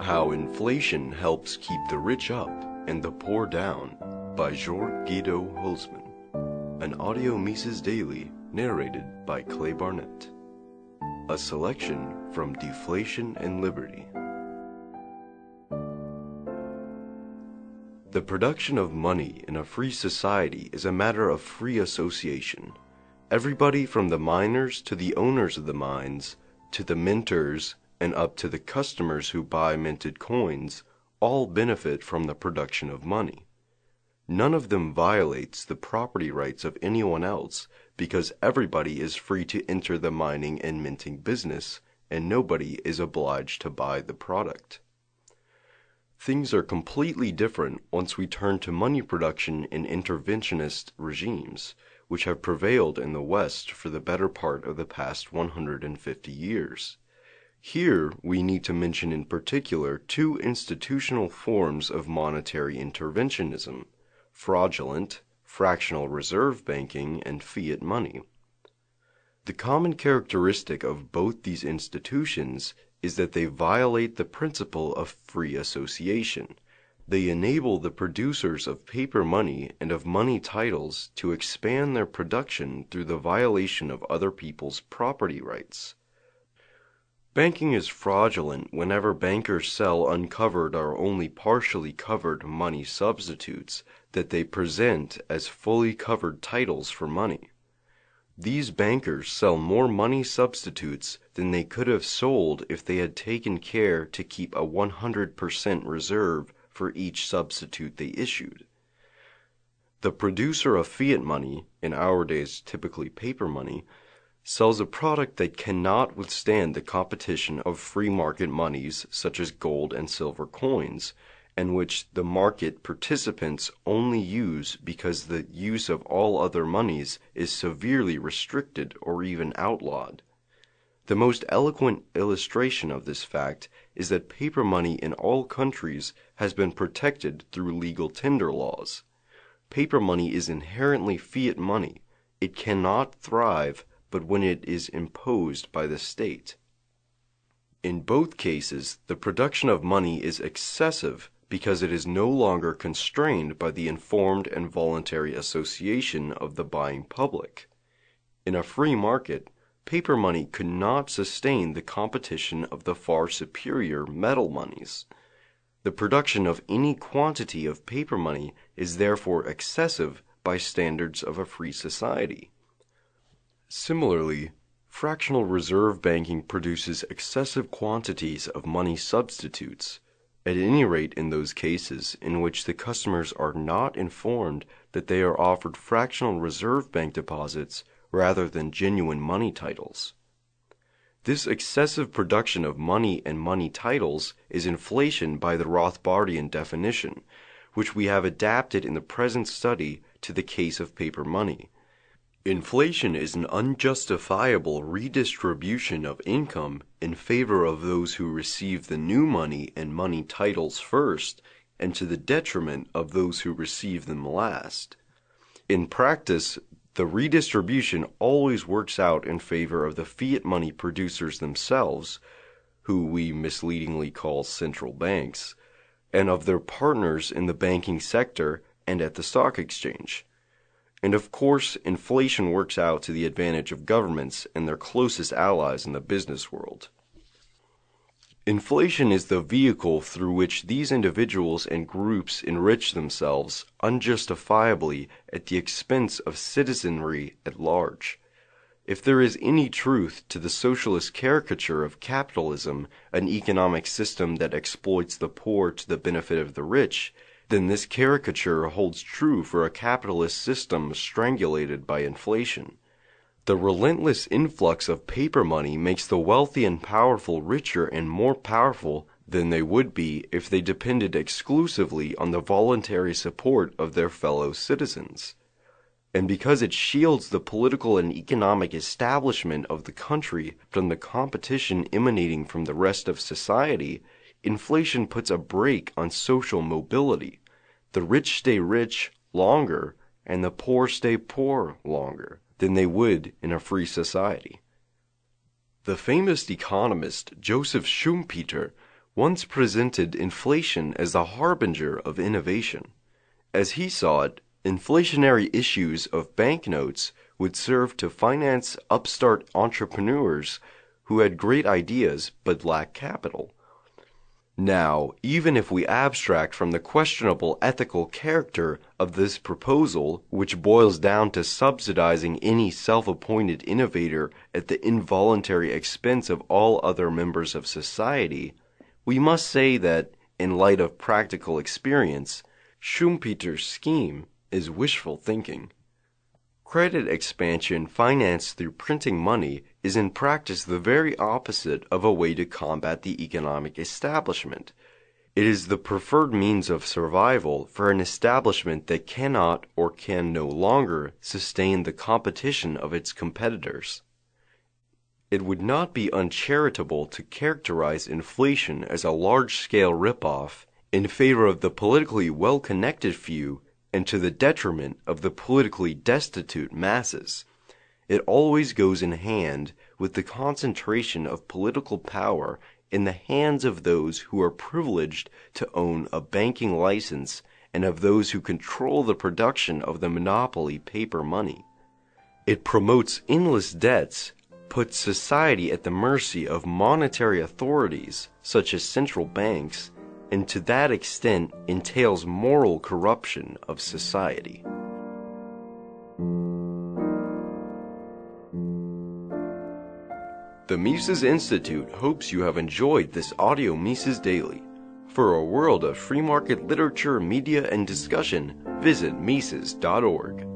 How Inflation Helps Keep the Rich Up and the Poor Down by Jörg, Guido, Hülsmann. An audio Mises Daily narrated by Clay Barnett. A selection from Deflation and Liberty. The production of money in a free society is a matter of free association. Everybody from the miners to the owners of the mines, to the minters, and up to the customers who buy minted coins, all benefit from the production of money. None of them violates the property rights of anyone else because everybody is free to enter the mining and minting business, and nobody is obliged to buy the product. Things are completely different once we turn to money production in interventionist regimes, which have prevailed in the West for the better part of the past 150 years. Here, we need to mention in particular two institutional forms of monetary interventionism: fraudulent, fractional reserve banking, and fiat money. The common characteristic of both these institutions is that they violate the principle of free association. They enable the producers of paper money and of money titles to expand their production through the violation of other people's property rights. Banking is fraudulent whenever bankers sell uncovered or only partially covered money substitutes that they present as fully covered titles for money. These bankers sell more money substitutes than they could have sold if they had taken care to keep a 100% reserve for each substitute they issued. The producer of fiat money, in our days typically paper money, sells a product that cannot withstand the competition of free market monies such as gold and silver coins, and which the market participants only use because the use of all other monies is severely restricted or even outlawed. The most eloquent illustration of this fact is that paper money in all countries has been protected through legal tender laws. Paper money is inherently fiat money. It cannot thrive but when it is imposed by the state. In both cases, the production of money is excessive because it is no longer constrained by the informed and voluntary association of the buying public. In a free market, paper money could not sustain the competition of the far superior metal monies. The production of any quantity of paper money is therefore excessive by standards of a free society. Similarly, fractional reserve banking produces excessive quantities of money substitutes, at any rate in those cases in which the customers are not informed that they are offered fractional reserve bank deposits rather than genuine money titles. This excessive production of money and money titles is inflation by the Rothbardian definition, which we have adapted in the present study to the case of paper money. Inflation is an unjustifiable redistribution of income in favor of those who receive the new money and money titles first, and to the detriment of those who receive them last. In practice, the redistribution always works out in favor of the fiat money producers themselves, who we misleadingly call central banks, and of their partners in the banking sector and at the stock exchange. And of course, inflation works out to the advantage of governments and their closest allies in the business world. Inflation is the vehicle through which these individuals and groups enrich themselves unjustifiably at the expense of citizenry at large. If there is any truth to the socialist caricature of capitalism, an economic system that exploits the poor to the benefit of the rich, then this caricature holds true for a capitalist system strangulated by inflation. The relentless influx of paper money makes the wealthy and powerful richer and more powerful than they would be if they depended exclusively on the voluntary support of their fellow citizens. And because it shields the political and economic establishment of the country from the competition emanating from the rest of society, inflation puts a brake on social mobility. The rich stay rich, longer and the poor stay poor longer than they would in a free society. The famous economist Joseph Schumpeter once presented inflation as the harbinger of innovation. As he saw it, inflationary issues of banknotes would serve to finance upstart entrepreneurs who had great ideas but lacked capital. Now, even if we abstract from the questionable ethical character of this proposal, which boils down to subsidizing any self-appointed innovator at the involuntary expense of all other members of society, we must say that, in light of practical experience, Schumpeter's scheme is wishful thinking. Credit expansion financed through printing money is in practice the very opposite of a way to combat the economic establishment. It is the preferred means of survival for an establishment that cannot or can no longer sustain the competition of its competitors. It would not be uncharitable to characterize inflation as a large-scale rip-off in favor of the politically well-connected few and to the detriment of the politically destitute masses. It always goes in hand with the concentration of political power in the hands of those who are privileged to own a banking license and of those who control the production of the monopoly paper money. It promotes endless debts, puts society at the mercy of monetary authorities such as central banks, and to that extent entails moral corruption of society. The Mises Institute hopes you have enjoyed this audio Mises Daily. For a world of free market literature, media, and discussion, visit Mises.org.